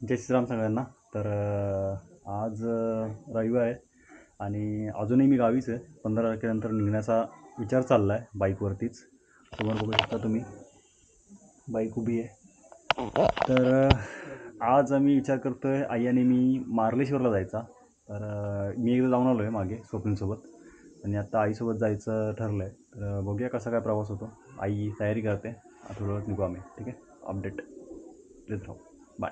जय श्रीराम सगळ्यांना. तर आज रविवार आहे आणि अजूनही मी गावीच आहे. 15 तारखेनंतर निघण्याचा विचार चालला आहे बाईकवरतीच. समोर बघू शकता तुम्ही, बाईक उभी आहे. तर आज आम्ही विचार करतो आहे, आई आणि मी मार्लेश्वरला जायचा. तर मी एकदा जाऊन आलो आहे मागे स्वप्नीलसोबत आणि आत्ता आईसोबत जायचं ठरलं आहे. तर बघूया कसा काय प्रवास होतो. आई तयारी करते, थोडं वेळात निघू आम्ही. ठीक आहे, अपडेट देत राहू. बाय.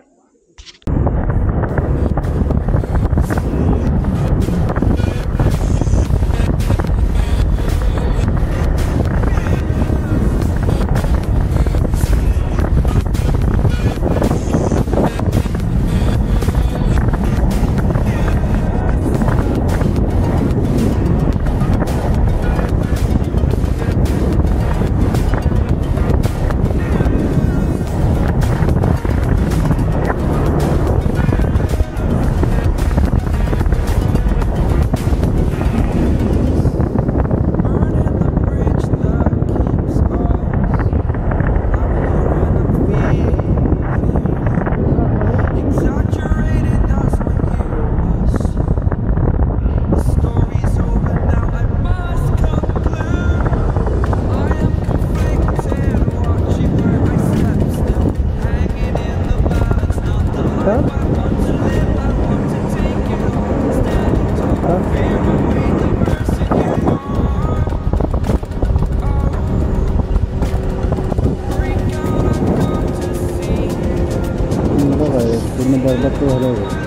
पूर्ण बरबाद तो झालं आहे.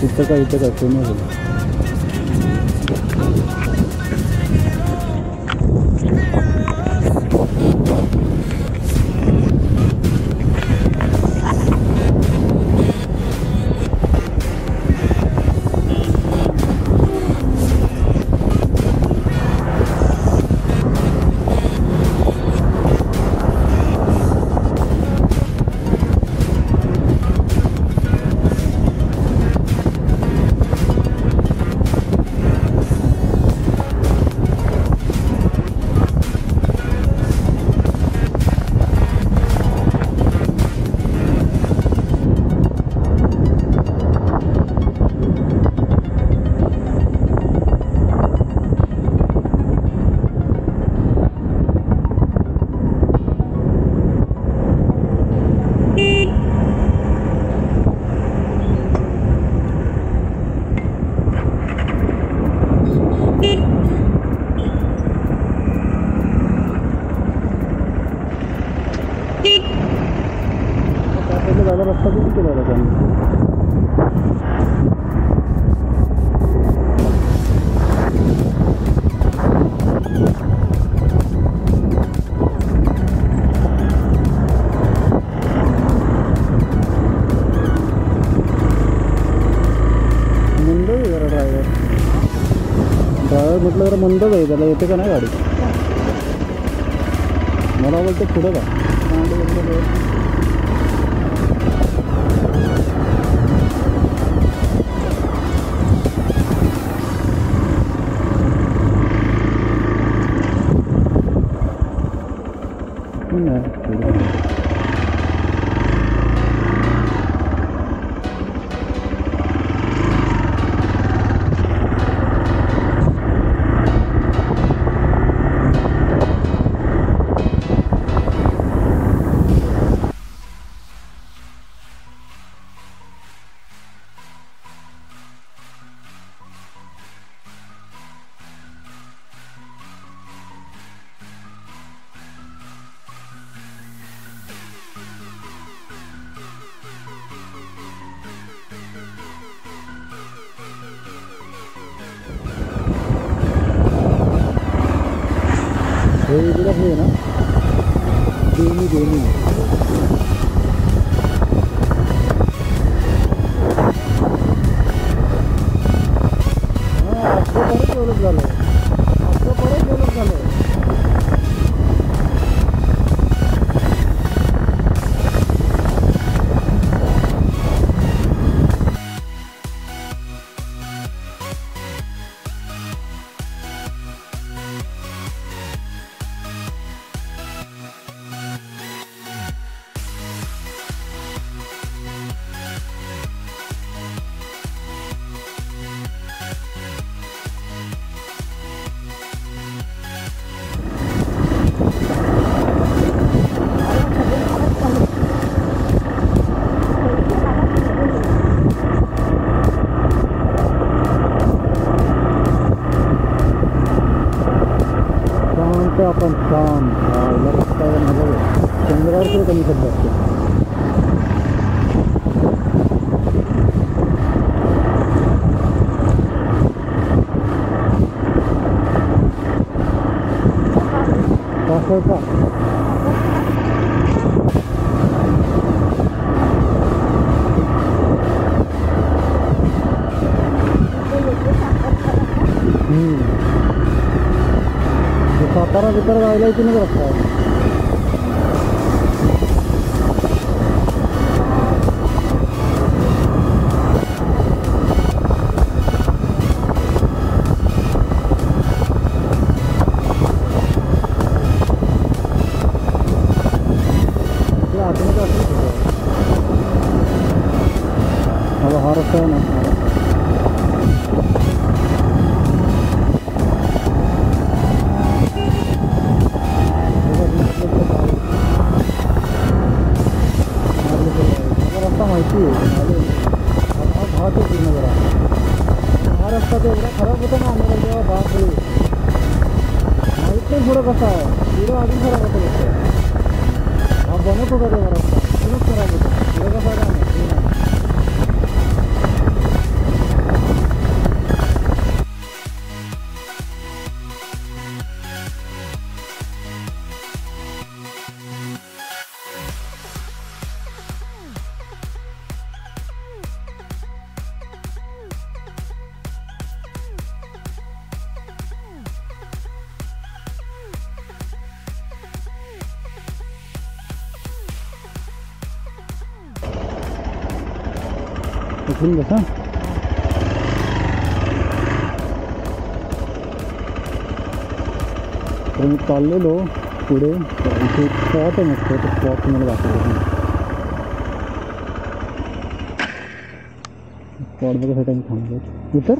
तिथं का इथं का सोनं झालं. ज़्यादा रास्ता भी नहीं चला रहा था. मंद आहे जरा ड्रायव्हर म्हटलं जरा मंदच आहे. त्याला येते का नाही गाडी. मला बोलते पुढं का हे इकडं हे ना देवणी परत डेव्हलप झालं चंद्रावर कमी खर्च असतो. सातारा बितारा जायला इथूनच रस्ता आहे. हा रस्ता आहे ना. रस्ता माहिती आहे हा तो पूर्ण जरा हा रस्ता तो एवढा खराब होता ना आम्हाला जेव्हा बापरे माहीत नाही पुढं कसा आहे. पुढं अजून खराब होतं रस्ता. हा बनत होता तेव्हा रस्ता पूर्णच खराब होता. पुढं कसा आहे ना. उचलून बसा. तर मी चाललेलो पुढे. इथे एक स्पॉट आहे मस्त. तो स्पॉट तुम्हाला दाखवतो. स्पॉट बघायसाठी आम्ही थांबलो. उतर.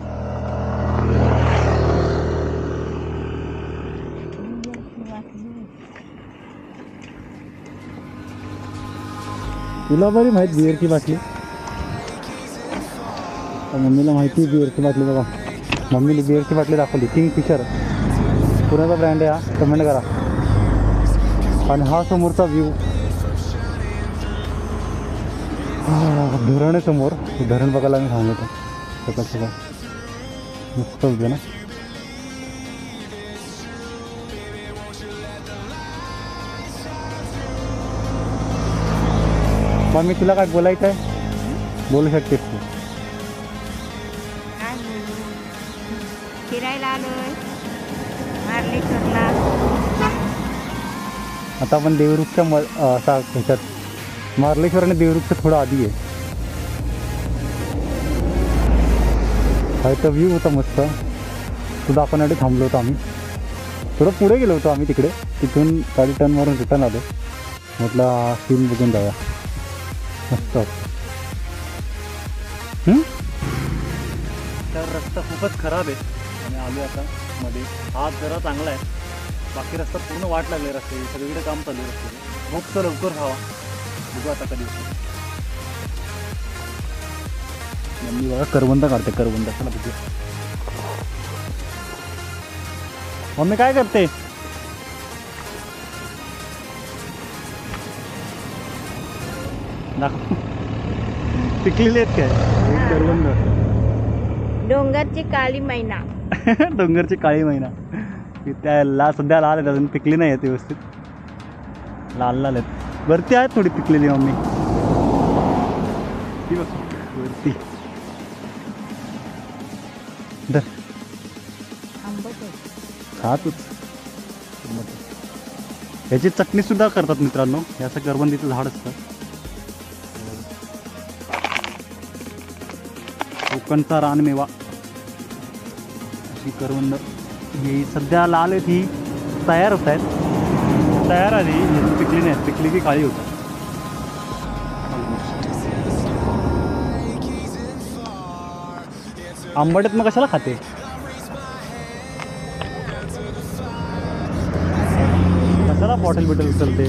तुला बरी माहीत बिअरची बाटली. मम्मीला माहिती बिअरची बाटली. बघा मम्मीने बिअरची बाटली दाखवली. किंगफिशर पुण्याचा ब्रँड आहे हा. कमेंट करा. आणि हा समोरचा व्ह्यू धरण आहे समोर. धरण बघायला मी सांगतो. सकाळ सकाळ मस्त होते ना. मम्मी तुला काय बोलायचं आहे बोलू शकतेस तू. फिरायला आलोय मार्लेश्वरला. आता आपण देवरुखच्या ह्याच्यात मार्लेश्वर आणि देवरुखच्या थोडं आधी आहे. हा इथं व्ह्यू होता मस्त. तो दाखवण्यासाठी थांबलो होतो आम्ही. थोडं पुढे गेलो होतो आम्ही तिकडे. तिथून गाडी टर्न मारून रिटर्न आलो. म्हटलं हा सीन बघून जाऊया. मस्त. तर रस्ता खूपच खराब आहे आणि आलो आता मध्ये. आज जरा चांगला आहे. बाकी रस्ता पूर्ण वाट लागले. रस्ते सगळीकडे काम चालू आहे. रस्ते खूप लवकर व्हावा. बघू आता कधी. मम्मी बघा करवंद काढते. करवंद चला बघू. मम्मी काय करते. दाखव. पिकलेले आहेत काय करवंद. डोंगरची काळी मैना. डोंगरची काळी मैना. त्या सध्या लाल आहेत. अजून पिकली नाही आहेत व्यवस्थित. लाल लाल आहेत. वरती आहेत थोडी पिकलेली मम्मी. ती बघ वरती. खातच. ह्याची चटणी सुद्धा करतात मित्रांनो. हे असं करवंदीचं झाड असतं. कोकणचा रानमेवा अशी करवंद. ही सध्या लाल आहेत. ही तयार होत आहेत. तयार आली पिकली नाही. पिकली की काळी होतात. आंबट मग कशाला खाते. कशाला बॉटल बिटल उचलते.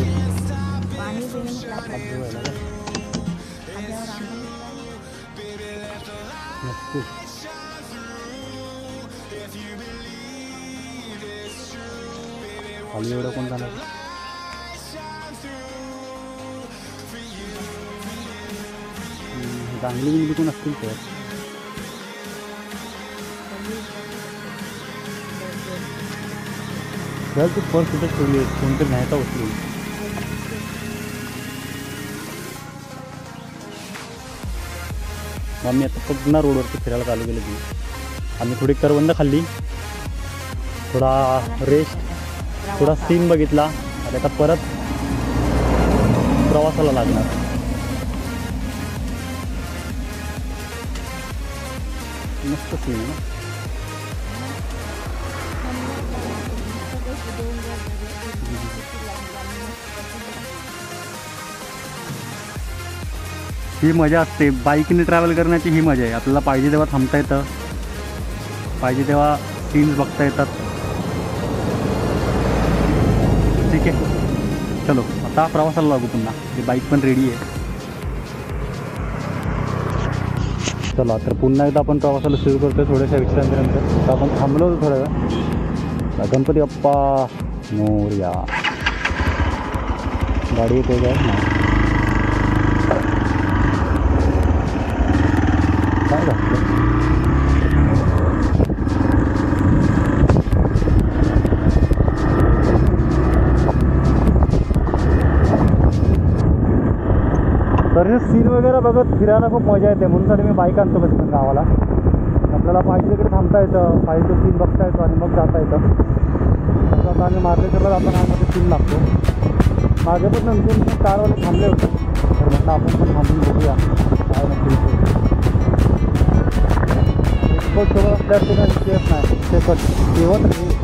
खाली एवढं कोण जाणार. चांगली मुली कोण असतील तर चल तू पर्स कुठे ठेवली आहे कोणतरी न्यायचा उचलून. मग मी आता पुन्हा रोडवरती फिरायला चालू केलं की आम्ही थोडी करवंद खाल्ली, थोडा रेस्ट, थोडा सीन बघितला. आता परत प्रवासाला लागणार. मस्त सीन आहे ना. ही मजा असते बाईकने ट्रॅव्हल करण्याची. ही मजा आहे. आपल्याला पाहिजे तेव्हा थांबता येतं, पाहिजे तेव्हा सीन्स बघता येतात. ठीक आहे, चलो आता प्रवासाला लागू पुन्हा. ही बाईक पण रेडी आहे. चला तर पुन्हा एकदा आपण प्रवासाला सुरू करतो थोड्याशा विश्रांतीनंतर. तर आपण थांबलो होतो थोड्या वेळ. गणपती बाप्पा मोरया. गाडी येते काय नाही काय घातलं. तर हे सीन वगैरे बघत फिरायला खूप मजा येते. म्हणून मी बाईक आणतो कधी पण गावाला. आपल्याला पाहिजे तिकडे थांबता येतं, पाहिजे तो सीन बघता येतो आणि मग जाता येतं. असं आता आम्ही मार्लेश्वरला जाताना आम्हाला सीन लागतो. मागे पण नंतर कारवाले थांबले होते, तर म्हटलं आपण पण थांबून बघूया काय नक्की. एक्सपोर्ट सोबत असल्यावर ते काही सेफ नाही, सेफच ठेवत नाही.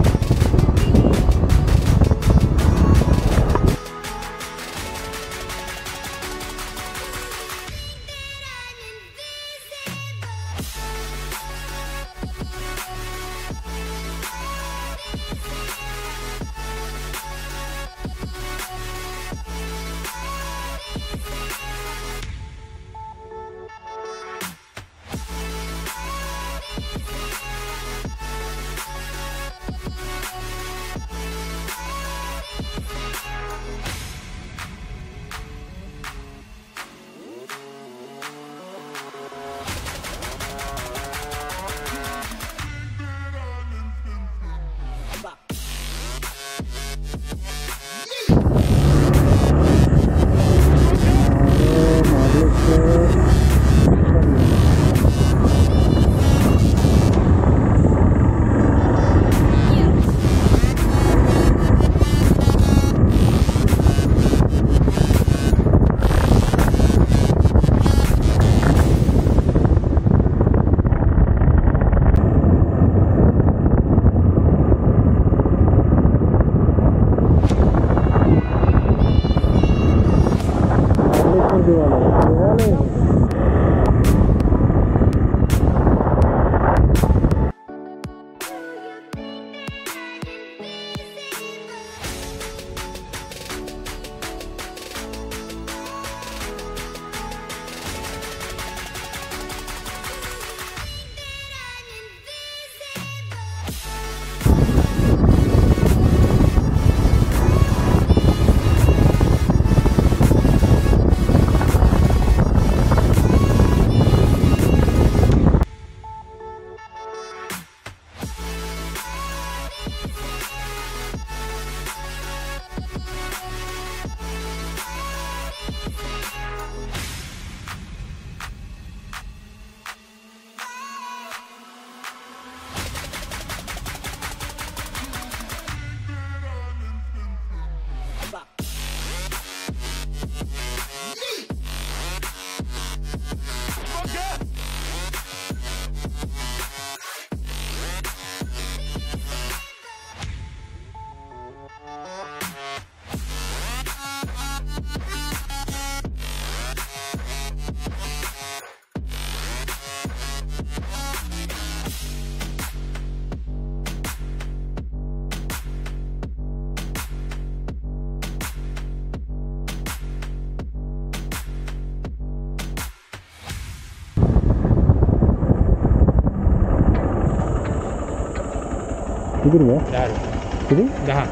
किती रुपये? 10 रुपये. किती? 10.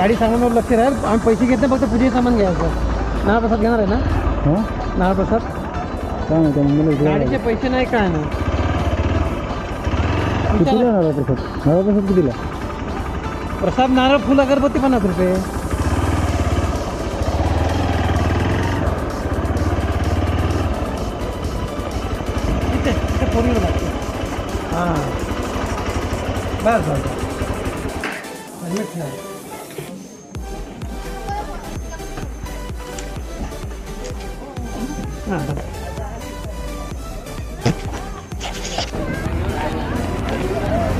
गाडी सांगण्यावर लक्ष राहील. आम्ही पैसे घेत नाही, फक्त पूजेचं सामान घ्यायचं. नारळ प्रसाद घेणार आहे ना? हां नारळ प्रसाद काय माहिती मला इकडे गाडीचे पैसे नाही काय ना. कितीला नारळ प्रसाद कितीला? प्रसाद नारळ फुल अगरबत्ती 50 रुपये. फोन लागते. हां बस बस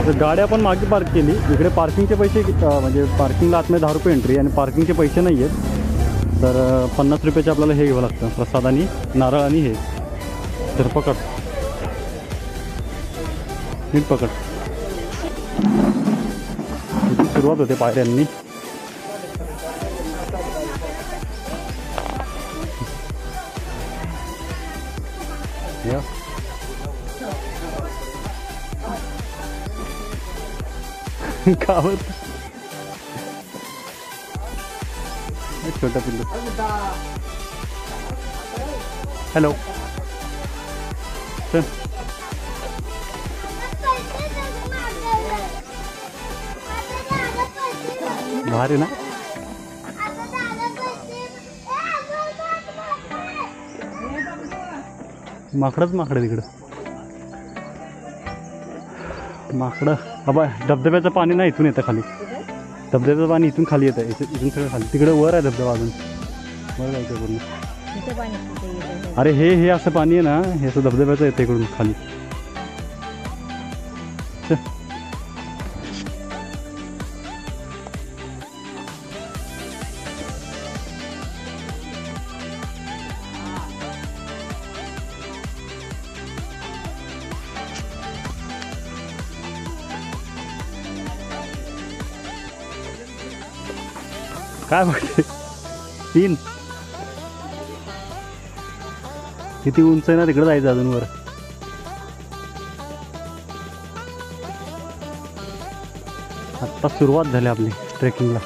तर गाडी आपण मागे पार्क केली. इकडे पार्किंगचे पैसे म्हणजे पार्किंगला आतमध्ये 10 रुपये एंट्री आणि पार्किंगचे पैसे नाही आहेत. तर 50 रुपयाचे आपल्याला हे घ्यावं लागतं, प्रसाद आणि नारळ आणि हे. तर पकड, नीट पकड. इथून सुरुवात होते पायऱ्यांनी. या गावात छोटा पिल्लू. हॅलो चल. भारी ना. माकडंच माकडं तिकडं. माकडं बाबा. धबधब्याचं पाणी नाही इथून येतं खाली. धबधब्याचं पाणी इथून खाली येतं. इथून सगळं खाली. तिकडे वर आहे धबधबा अजून. वर जायचं पूर्ण. अरे हे असं पाणी आहे ना, हे असं धबधब्याचं येतं इकडून खाली. काय बघते 3 किती उंच आहे ना. तिकडे जायचं अजून वर. आत्ता सुरुवात झाली आपली ट्रेकिंगला.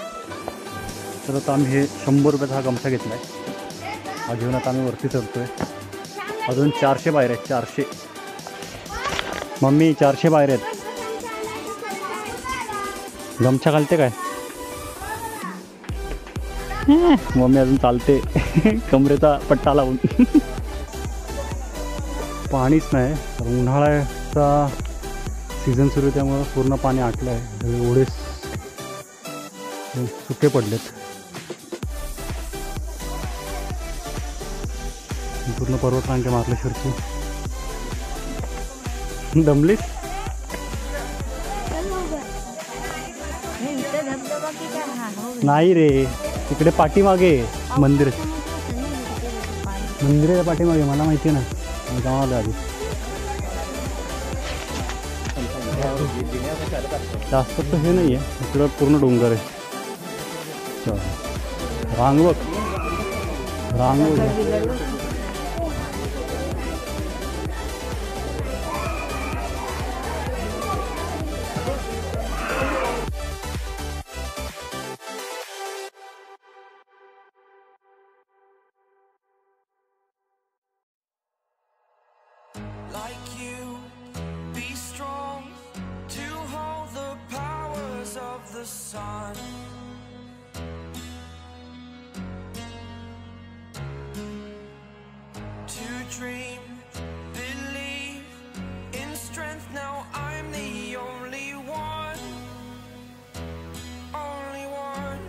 तर आता आम्ही हे 100 रुपयाचा हा गमछा घेतला आहे. हा घेऊन आता आम्ही वरती चढतोय. अजून 400 पायऱ्या आहेत. 400. मम्मी 400 पायऱ्या आहेत. गमछा घालते काय? मम्मी अजून चालते कमरेचा पट्टा लावून. पाणीच नाही. उन्हाळ्याचा सीझन सुरू आहे त्यामुळं पूर्ण पाणी आटलं आहे. ओढे सुके पडलेत. पूर्ण पर्वतरांगे महाबळेश्वरची. दमलीस? नाही रे, तिकडे पाठीमागे मंदिर. मंदिराच्या पाठीमागे मला माहिती आहे ना. मी गावाला आधी. जास्त तर हे नाही आहे. इकडं पूर्ण डोंगर आहे. रांग बघ. रांग बघ. Like you, be strong to hold the powers of the sun. To dream, believe in strength. Now I'm the only one, only one.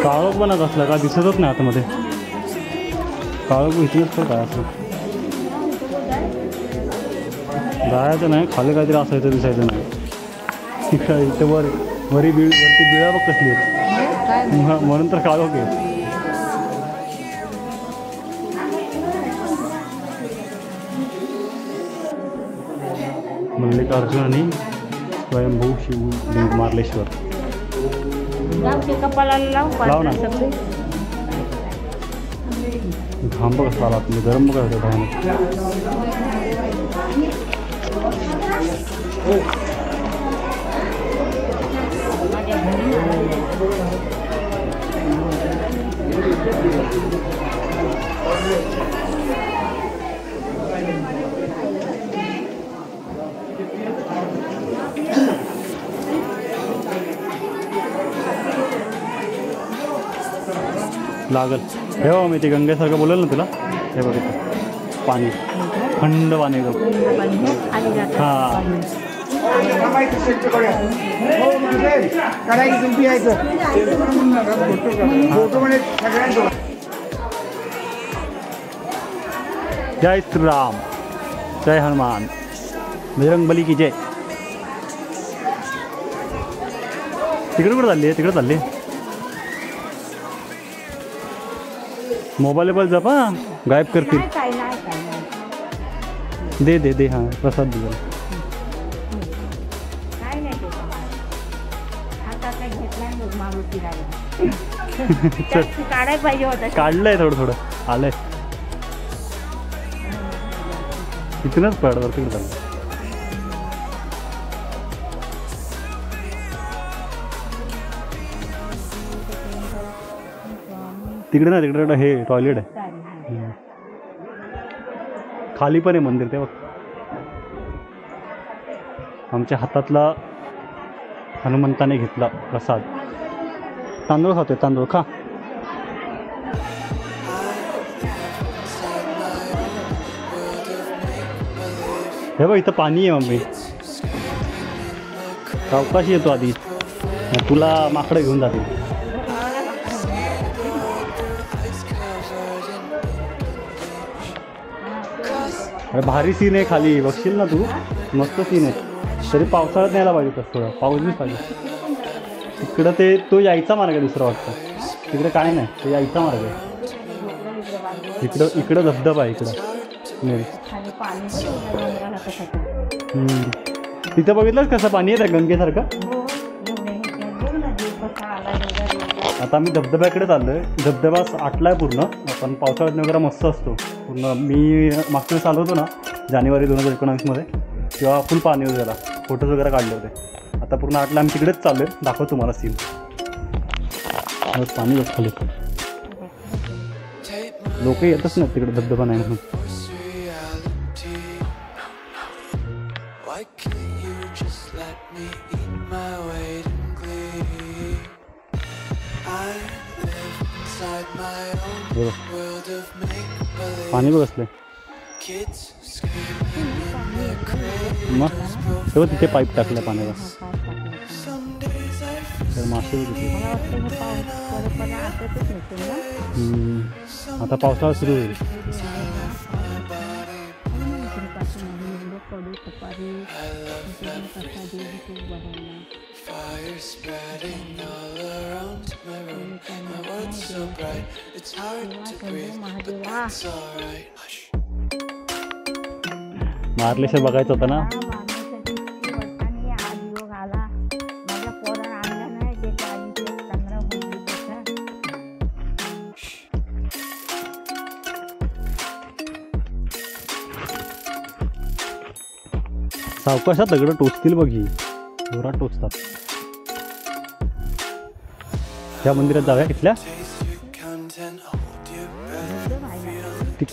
काळोख बनत असला का दिसतच नाही आतमध्ये. काळोख इथूनच तर काय असं जायचं नाही. खाली काहीतरी असायचं दिसायचं नाही. इथं वर वरती बिळा बघ कसली आहेत. काय म्हणून तर काळोख आहे. मल्लिकार्जुन आणि स्वयंभू शिवलिंग मार्लेश्वर. लाव ते कपाळाला लाव लाव ना. पातळ सगळी. घाम बघ कसला आला तुम्ही, गरम बघा होतं घाम. लागल. हे बघ मी ते गंगेसारखं बोलेल ना तुला, हे बघ इथं पाणी, थंड पाणी एकदम. खाली जातं. हां जय श्रीराम, जय हनुमान, बजरंगबली की जय. तिकडे कुठं चालली आहे? तिकडे चालली मोबाईल जप हां, गायब करतील. काय नाही दे दे दे हां, प्रसाद दे. काय नाही ते. आता काय घेतलाय मग मागू फिरायला. काढायला पाहिजे होता. काढलंय थोडं थोडं, आलंय. इथूनच पडवर तिकडे चाललं. तिकडे ना, तिकडे हे टॉयलेट आहे. खाली पण आहे मंदिर ते बघ. आमच्या हातातला हनुमंताने घेतला प्रसाद. तांदूळ खातोय, तांदूळ खा. हे बघ इथं पाणी आहे मम्मी. सावकाशी येतो आधी, तुला माकडं घेऊन जातील. अरे भारी सीन आहे खाली, बघशील ना तू, मस्त सीन आहे. तरी पावसाळ्यात न्यायला पाहिजे तसं, थोडं पाऊस नाही पाहिजे. तिकडं ते तो यायचा मार्ग आहे दुसरा वाटतं. तिकडे काय नाही, तो यायचा मार्ग आहे. इकडं धबधबा आहे इकडं. तिथं बघितलंच कसं पाणी आहे त्या गंगेसारखं. आता आम्ही धबधब्याकडे चाललोय. धबधबा आटलाय पूर्ण, पण पावसाळ्यात वगैरे मस्त असतो पूर्ण. मी मागच्या वेळेस आलो होतो ना जानेवारी 2019 तेव्हा फुल पाणी वगैरे, फोटोज वगैरे काढले होते. आता पूर्ण आटला, आम्ही तिकडेच चाललोय. दाखवतो तुम्हाला सीन. पाणी बस खाली, लोक येतच नाही तिकडे धबधबा नाही म्हणून. पाणी बघ असले मग, तेव्हा तिथे पाईप टाकलं पाण्याला. तर मासे आता पावसाळा सुरू होईल. Fire spreading all around my room. My world's so bright, it's hard to breathe, but that's alright. Marleshwar बघायचं होतं ना. सावकाशात दगड टोचतील बघी, जोरात टोचतात. त्या मंदिरात जाऊया इथल्या.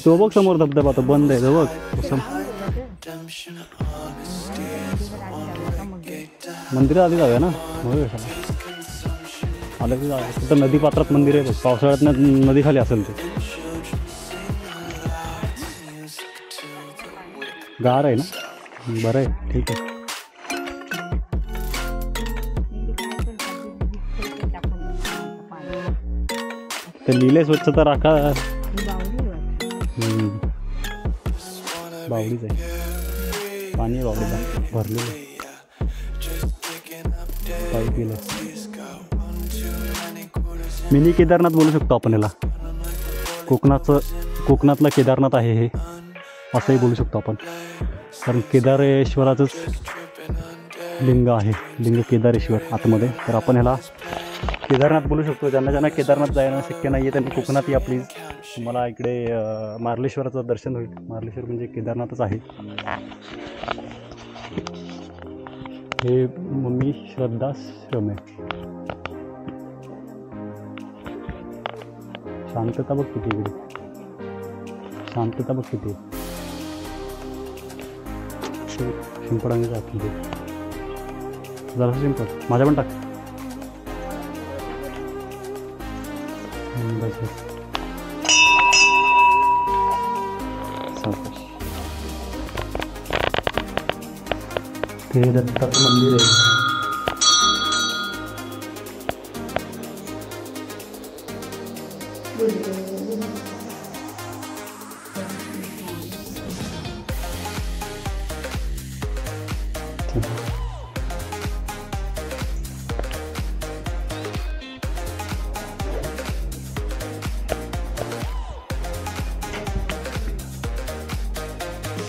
तो बघ समोर धबधबा, तो बंद आहे. तो बघ मंदिरात आधी जाऊया ना. आलं की जाऊया. तिथं नदी पात्रात मंदिर आहे. पावसाळ्यात नदी खाली असेल ते. गार आहे ना, बरं आहे, ठीक आहे. ते लिहिले स्वच्छता राखा. बावडीच आहे, पाणी आहे बावडीला भरलेलं. पाईप गेलं. मिनी केदारनाथ बोलू शकतो आपण याला. कोकणातलं केदारनाथ आहे हे, असंही बोलू शकतो आपण. कारण केदारेश्वराचंच लिंग आहे, लिंग केदारेश्वर आतमध्ये. तर आपण ह्याला केदारनाथ बोलू शकतो. ज्यांना केदारनाथ जायला शक्य नाही आहे त्यांनी कोकणात या प्लीज. तुम्हाला इकडे मार्लेश्वराचं दर्शन होईल. मार्लेश्वर म्हणजे केदारनाथच आहे. हे मम्मी श्रद्धाश्रम आहे. शांतता बघ किती इकडे, शांतता बघ किती. शिंपडाने जात जरा शिंपड माझ्या पण टाक. बस बस. ते दत्ताचं मंदिर आहे.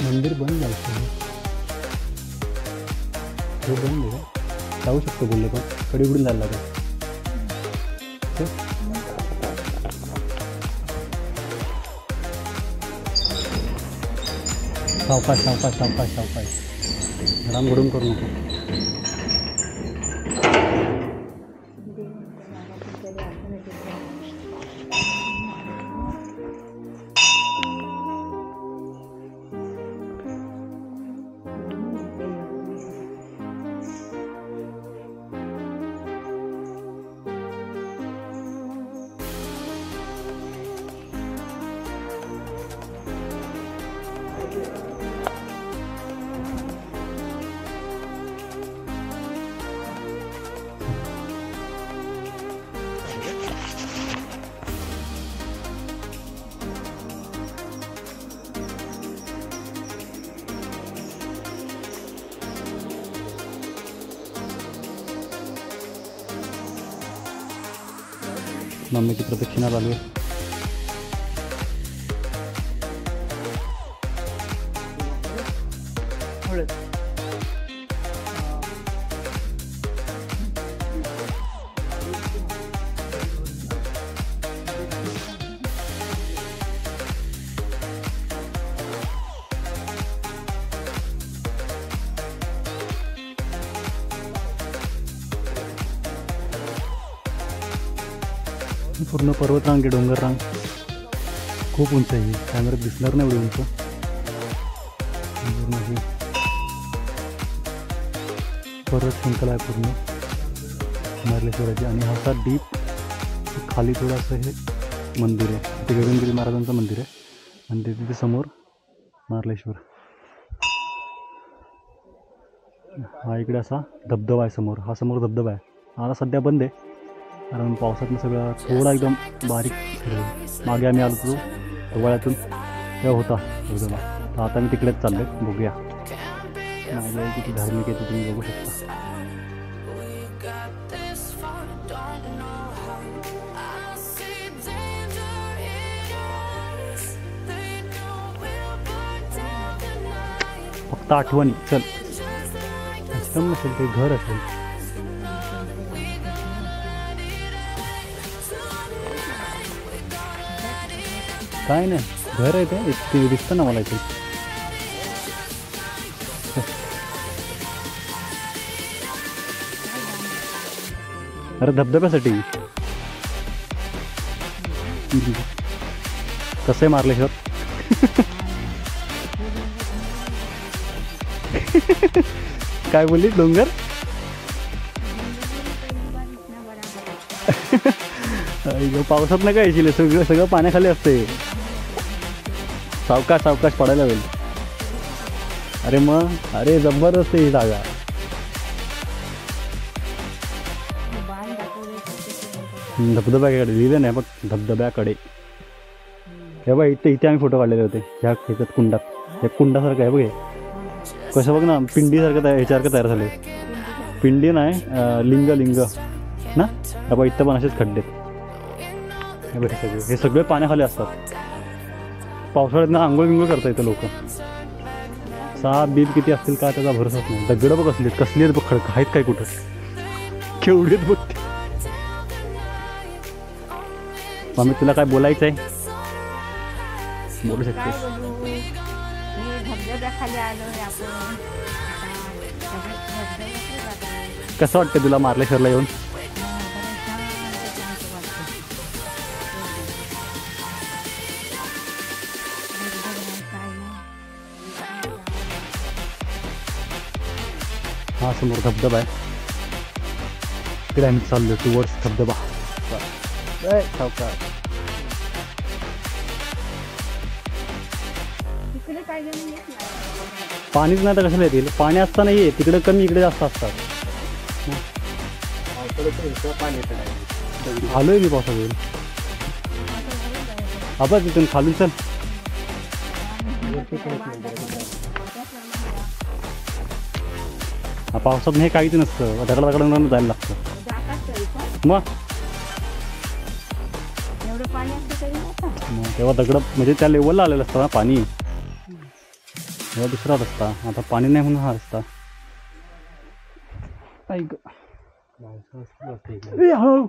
मंदिर बंद झालं, हे बंद आहे का? जाऊ शकतो बोलले पण कडे उडून जायला लागेल. सावकाश सावकाश सावकाश सावकाश, राम घडून करू नको. मम्मीची प्रदक्षिणा चालू आहे. पूर्ण पर्वतरांग आहे, डोंगर रांग खूप उंच आहे. कॅमेऱ्यात दिसणार नाही एवढी उंच. पूर्ण ही पर्वत शृंखला आहे पूर्ण मार्लेश्वराची. आणि हा डीप खाली थोडंसं हे मंदिर आहे. ते गगनगिरी महाराजांचं मंदिर आहे आणि तिथे समोर मार्लेश्वर. हा इकडे असा धबधबा आहे समोर. हा समोर धबधबा आहे. आता सध्या बंद आहे कारण पावसातनं सगळं थोडा एकदम बारीक. मागे आम्ही आलो होतो हिवाळ्यातून तेव्हा होता धबधबा. तर आता मी तिकडेच चाललो आहे. बघूया माझ्या किती धार्मिक आहे ते तुम्ही बघू शकता. फक्त आठवणी. चल आश्रम नसेल ते घर असेल. काय नाही घर आहे ते दिसतं ना मला इथे. अरे धबधब्यासाठी कसं आहे मार्लेश्वर. काय बोलली डोंगर. पावसात नाही काय येशील सगळं पाण्याखाली असते. सावकाश सावकाश पडायला होईल. अरे मग अरे जबरदस्त ही जागा. धबधब्याकडे लिहिलं नाही बघ, धबधब्याकडे. हे बघ इथे आम्ही फोटो काढलेले होते ह्या ह्याच्यात कुंडात. ह्या कुंडासारखं आहे बघ हे. कसं बघ ना पिंडीसारखं ह्याच्यासारखं तयार झाले. पिंडी नाही लिंग लिंग ना. बाबा इथं पण असेच खड्डे. हे बघ हे सगळे पाण्याखाली असतात. पावसाळ्यात ना आंघोळ बिंघोळ करता येतं लोक. साप बीप किती असतील काय त्याचा भरोसाच नाही. दगडं बघ कसली आहेत बघ, खडक आहेत काय कुठं, केवढी आहेत बघ ते. मम्मी तुला काय बोलायचं आहे? बोलू काय शकतेस. बोलू, मी धबधब्याखाली आलोय आपण आता. धबधब्याखाली जातोय. कसं वाटतं तुला मार्लेश्वरला येऊन? हा समोर धबधबा आहे. तिकडे आम्ही चाललो टुवर्ड्स धबधबा. सावकाश. तिकडे काय घेऊन येत नाही. पाणीच नाही तर कशाला येतील? पाणी असताना ये, तिकडे कमी इकडे जास्त असतात. आलोय मी पावसात येऊन. आबा तिथून खालून चल. पावसात हे काहीच नसतं, दगडादगडांना जायला लागतं. जातात तरी पण मग एवढं पाणी असतं तरी जातात. तेव्हा दगड म्हणजे त्या लेवलला आलेलं असतं ना पाणी. तेव्हा दुसरा रस्ता, आता पाणी नाही म्हणून हा रस्ता. ऐक हो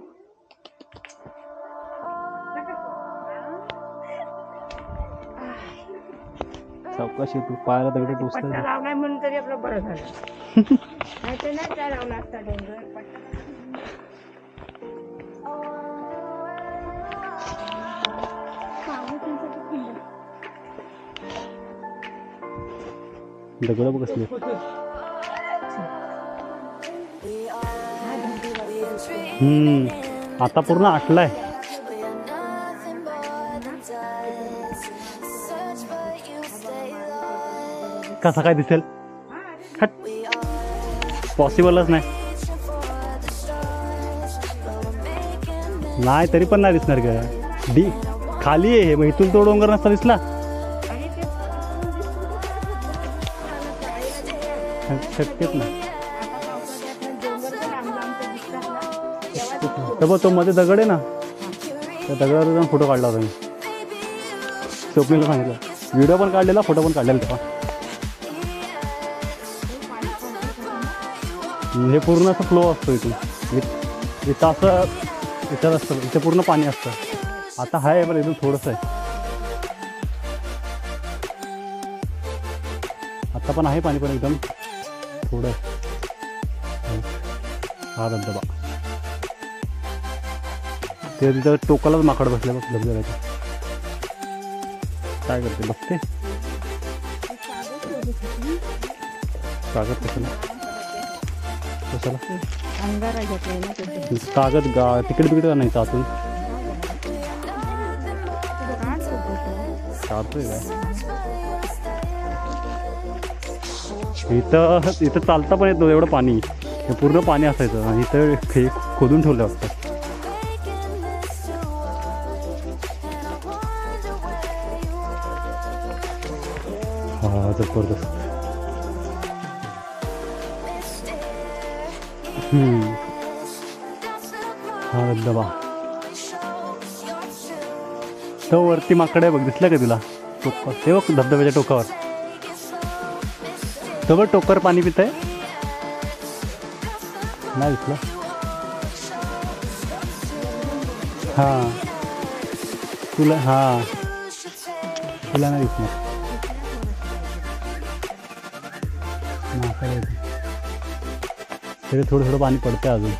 चौकशी तू पायाला दगड पट्टा टोचता. लावलाय म्हणून तरी आपलं बरं झालं. नाही तर नाही काय लावला असता डोंगर पट्टा. दगड बघ कसली. आता पूर्ण आटलाय. कसा काय दिसेल? हट, पॉसिबलच नाही. नाही तरी पण नाही दिसणार का? डी खाली आहे हे, मग इथून तो डोंगर नसता दिसला. आणि ते शक्यच नाही. आता पावसाळ्यात डोंगर तर लांब लांबचे दिसतात ना, तेव्हा तर बघ तो मध्ये दगड आहे ना, त्या दगडावर जाऊन फोटो काढला होता मी. स्वप्नीला सांगितलं, व्हिडिओ पण काढलेला, फोटो पण काढलेला तेव्हा. हे पूर्ण असं फ्लो असतो इथून. इथं असं इथं असतं, इथं पूर्ण पाणी असतं. आता आहे पण इथून थोडंसं आहे. आता पण आहे पाणी, पण एकदम थोडं आहे. हा धबधबा ते तिथं टोकालाच माकड बसले बघ धबधब्याच्या. काय करते बघते? कागद कशाला कशाला अंगारा घेतलाय ना तिथे. कागद तिकीट बिकीट नाही आतून काढतोय काय? इथं इथं चालता पण येतो एवढं पाणी. हे पूर्ण पाणी असायचं आणि इथं हे खोदून ठेवलं वाटतं. हा जबरदस्त. हा धबधबा तो वरती माकडे बघ, दिसलं का तुला? टोकर ते बघ धबधब्याच्या टोकावर. तो बघ टोकर पाणी पित आहे. नाही दिसलं? हां तुला, हां तुला नाही दिसणार. तरी थोडं थोडं पाणी पडतंय अजून.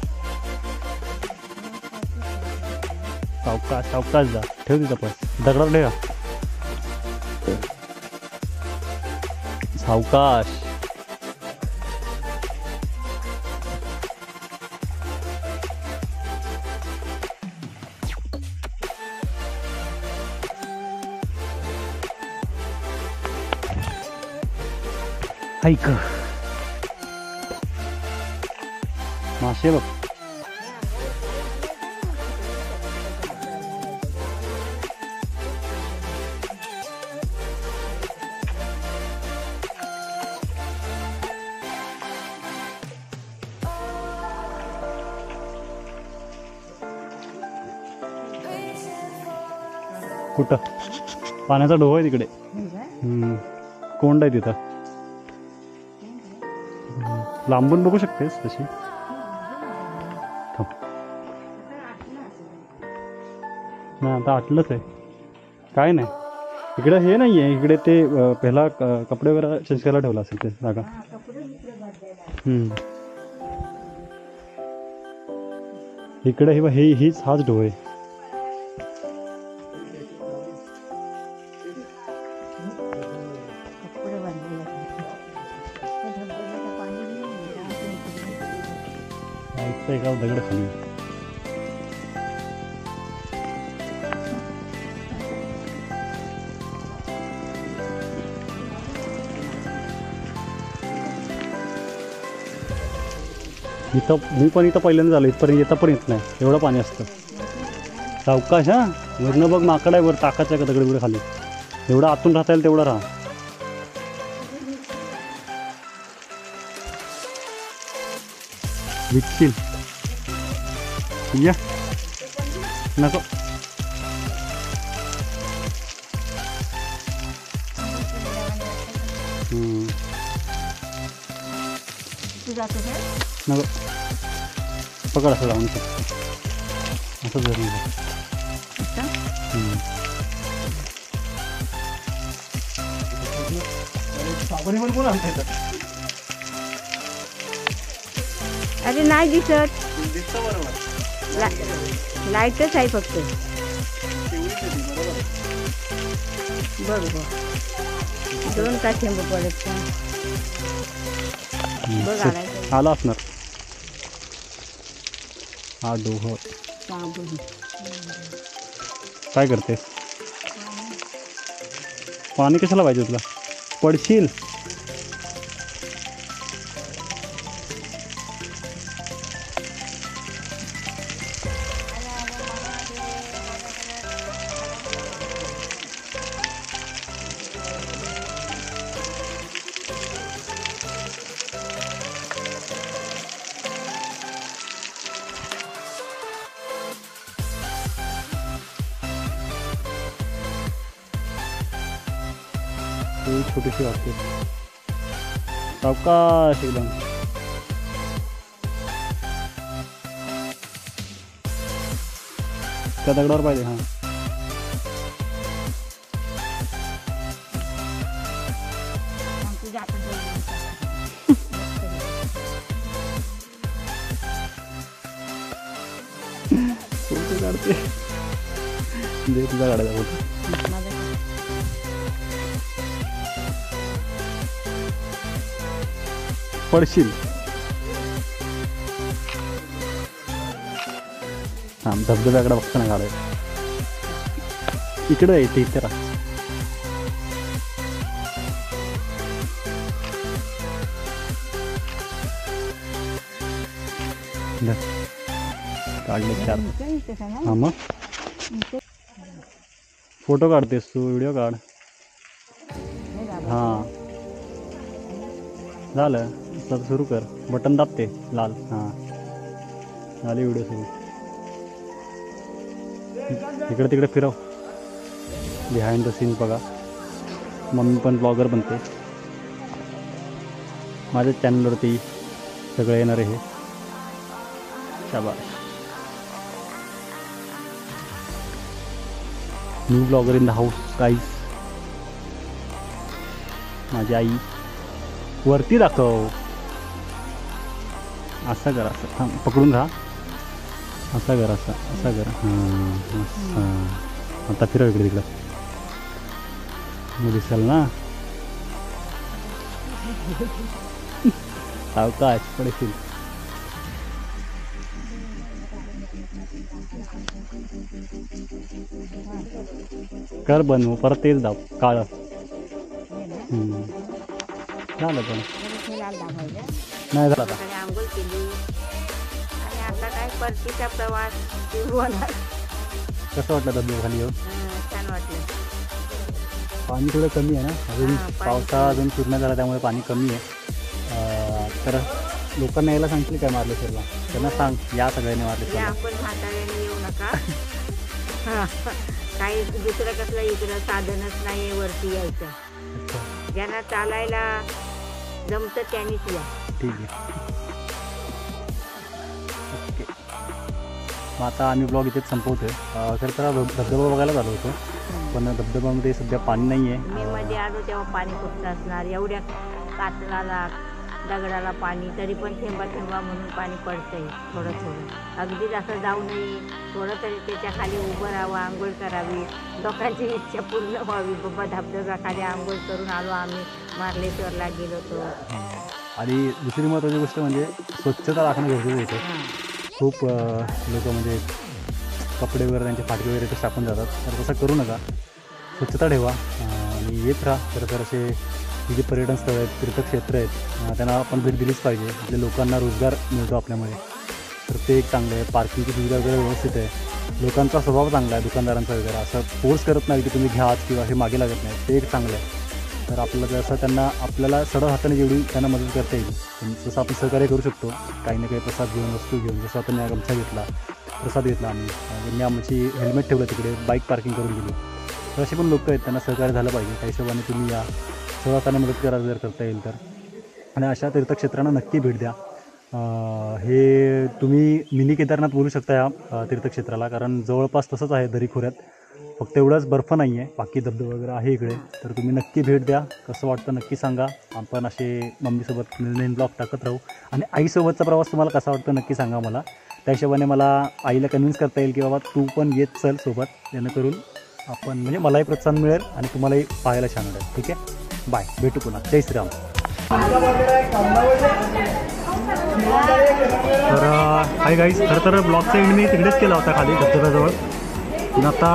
सावकाश सावकाश जा. ठेव तिथं पण दगडावर ठेवा. सावकाश. ऐक मासे बघ. कुठं पाण्याचा डोह आहे तिकडे. कोंड आहे तिथं. लांबून बघू शकतेस तशी. नाही आता आटलंच आहे, काय नाही इकडं. हे नाही आहे इकडे, ते पहिला कपडे वगैरे चेंज करायला ठेवला असेल ते जागा. इकडे हाच डोह आहे. कपडे बांधलेले धबधब्याचं पाणी इथं एका दगड खाली. मी पण इथं पहिल्यांदा झालो. इथपर्यंत येता पण येत नाही, एवढं पाणी असतं. सावकाश हा. वरनं बघ माकड आहे वर, टाकायचं का दगड बिगड खाली. एवढं आतून राहता येईल तेवढं राहा. विकशील या नको. तू जातो का? नको पकड असं जाऊन असं जर अरे नाही दिसत, लाईटच आहे फक्त. बघ बघ 2 का थेंब पडत का? बघ आलाय आला असणार हा डोह. काय करतेस? पाणी कशाला पाहिजे तुला? पडशील. छोटीशी वाटते. सावकाश एकदम. त्या दगडावर पाहिजे. हां फोटो काढते दे तुझा काढायचा फोटो. पडशील. हां धबधब्याकडे बघताना काढायचं. इकडे येते इथे राहा. काढले 4. हां मग फोटो काढतेस तू, व्हिडिओ काढ. हां झालं. तर सुरू कर. बटन दाबते लाल. हां झाले व्हिडिओ सुरू. इकडे तिकडे फिरव. बिहाइंड द सीन बघा. मम्मी पण ब्लॉगर बनते. माझ्या चॅनलवरती सगळे येणार आहे. शाबाश. New blogger in the house guys. माझी आई. वरती दाखव. असं कर. असं थांब पकडून राहा. असं कर. असं कर. हां असं. आता फिरव इकडे तिकडं. मग दिसेल ना. सावकाश पडशील. कर बनवू परत तेच दाब काळं. झालं पण नाही झालं आता. आंघोळ केली आणि आता काय परतीचा प्रवास सुरू होणार. कसं वाटलं धबधबा खाली येऊन? छान वाटलं. पाणी थोडं कमी आहे ना अजून. पावसाळा अजून पूर्ण झाला त्यामुळे पाणी कमी आहे. तर लोकांना यायला सांगतील काय मार्लेश्वरला? त्यांना सांग या सगळ्यांनी मार्लेश्वरला. आपण म्हाताऱ्याने येऊ नका. काही दुसरं कसलं इकडं साधनच नाही वरती यायचं. अच्छा ज्यांना चालायला जमतं त्यांनीच या. ठीक आहे. ओके, मग आता आम्ही ब्लॉग इथेच संपवतोय. खरं तर धबधबा बघायला झालो होतो, पण धबधब्यामध्ये सध्या पाणी नाही आहे. मे मध्ये आलो तेव्हा पाणी कुठचं असणार, एवढ्या कातलाला दगडाला पाणी, तरी पण थेंबा थेंबा म्हणून पाणी पडतंय थोडं थोडं. अगदीच असं जाऊ नये, थोडं तरी त्याच्या खाली उभं राहावं, आंघोळ करावी. लोकांची इच्छा पूर्ण व्हावी. बाबा धबधब्याखाली आंघोळ करून आलो आम्ही, मार्लेश्वरला गेलो होतो. आणि दुसरी महत्त्वाची गोष्ट म्हणजे स्वच्छता राखणं गरजेचं येतं. खूप लोक म्हणजे कपडे वगैरे त्यांचे फाटके वगैरे ते टाकून जातात, तर तसं करू नका. स्वच्छता ठेवा आणि येत राहा. खरं तर असे जे पर्यटन स्थळं आहेत, तीर्थक्षेत्र आहेत, त्यांना आपण भेट दिलीच पाहिजे. आपल्या लोकांना रोजगार मिळतो आपल्यामुळे, तर ते एक चांगलं आहे. पार्किंगची सुविधा वगैरे व्यवस्थित आहे. लोकांचा स्वभाव चांगला आहे, दुकानदारांचा वगैरे असं फोर्स करत नाही की तुम्ही घ्या किंवा हे मागे लागत नाही, ते एक चांगलं आहे. तर आपल्याला जसं त्यांना आपल्याला सडा हाताने जेवढी त्यांना मदत करता येईल तसं आपण सहकार्य करू शकतो. काही ना काही प्रसाद घेऊन, वस्तू घेऊन, जसं आपण या गमछा घेतला, प्रसाद घेतला आम्ही, त्यांनी आमची हेल्मेट ठेवलं तिकडे, बाईक पार्किंग करून दिली. तर असे पण लोक आहेत, त्यांना सहकार्य झालं पाहिजे. त्या हिशोबाने तुम्ही या सडा हाताने मदत करा जर करता येईल तर. आणि अशा तीर्थक्षेत्रांना नक्की भेट द्या. हे तुम्ही मिनी केदारनाथ बोलू शकता या तीर्थक्षेत्राला, कारण जवळपास तसंच आहे दरीखोऱ्यात. फक्त एवढाच बर्फ नाही आहे, बाकी धबधबे वगैरे आहे इकडे. तर तुम्ही नक्की भेट द्या. कसं वाटतं नक्की सांगा. आपण असे मम्मीसोबत नवीन ब्लॉग टाकत राहू. आणि आईसोबतचा प्रवास तुम्हाला कसा वाटतं नक्की सांगा मला. त्या हिशोबाने मला आईला कन्व्हिन्स करता येईल की बाबा तू पण येत चल सोबत, जेणेकरून आपण म्हणजे मलाही प्रोत्साहन मिळेल आणि तुम्हालाही पाहायला छान वाटेल. ठीक आहे, बाय, भेटू पुन्हा. जय श्रीराम. तर हाय गाईज, खरं तर ब्लॉगचा एंड मी तिकडेच केला होता खाली धबधब्याजवळ. पण आता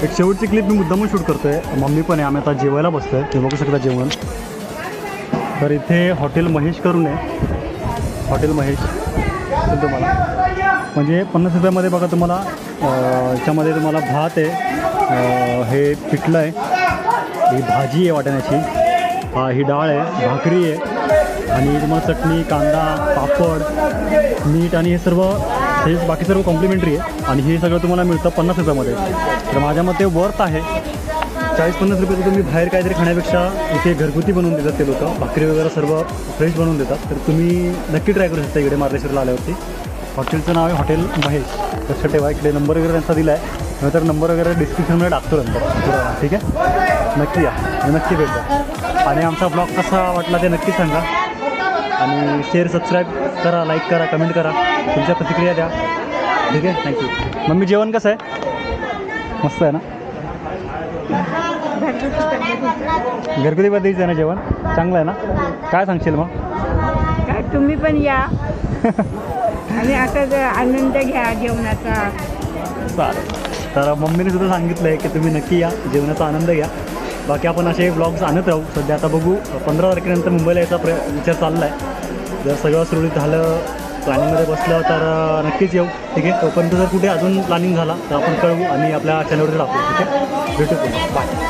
एक शेवटची क्लिप मी मुद्दामून शूट करतो आहे. मम्मी पण आहे, आम्ही आता जेवायला बसतो आहे. तुम्ही बघू शकता जेवण. तर इथे हॉटेल महेश करून आहे, हॉटेल महेश असेल तुम्हाला. म्हणजे 50 रुपयामध्ये बघा तुम्हाला याच्यामध्ये तुम्हाला भात आहे, हे पिठलं आहे, ही भाजी आहे वाटाण्याची, ही डाळ आहे, भाकरी आहे, आणि तुम्हाला चटणी, कांदा, पापड, मीठ आणि हे सर्व, हे बाकी सर्व कॉम्प्लिमेंटरी आहे. आणि हे सगळं तुम्हाला मिळतं 50 रुपयामध्ये. तर माझ्या मते वर्थ आहे. 40-50 रुपये तुम्ही बाहेर काहीतरी खाण्यापेक्षा इथे घरगुती बनवून देतात ते लोक. भाकरी वगैरे सर्व फ्रेश बनवून देतात. तर तुम्ही नक्की ट्राय करू शकता इकडे मार्लेश्वरला आल्यावरती. हॉटेलचं नाव आहे हॉटेल महेश. लक्षात ठेवा, इकडे नंबर वगैरे त्यांचा दिला आहे, नंतर नंबर वगैरे डिस्क्रिप्शनमध्ये टाकतो नंतर. ठीक आहे, नक्की या आणि नक्की भेट द्या. आणि आमचा ब्लॉग कसा वाटला ते नक्की सांगा. आणि शेअर, सबस्क्राईब करा, लाईक करा, कमेंट करा, तुमच्या प्रतिक्रिया द्या. ठीक आहे, थँक्यू. मम्मी जेवण कसं आहे? मस्त आहे ना? घरगुती पद्धतीचं आहे ना जेवण? चांगलं आहे ना? काय सांगशील मग? काय तुम्ही पण या आणि असाच आनंद घ्या जेवणाचा. चालेल. तर मम्मीने सुद्धा सांगितलं आहे की तुम्ही नक्की या, जेवणाचा आनंद घ्या. बाकी आपण असे ब्लॉग्स आणत राहू. सध्या आता बघू, 15 तारखेनंतर मुंबईला यायचा विचार चालला आहे. जर सगळं सुरळीत झालं, प्लॅनिंगमध्ये बसलं तर नक्कीच येऊ. ठीक आहे, तोपर्यंत जर कुठे अजून प्लॅनिंग झाला तर आपण कळवू आणि आपल्या चॅनलवर टाकू. ठीक आहे, भेटू. बाय.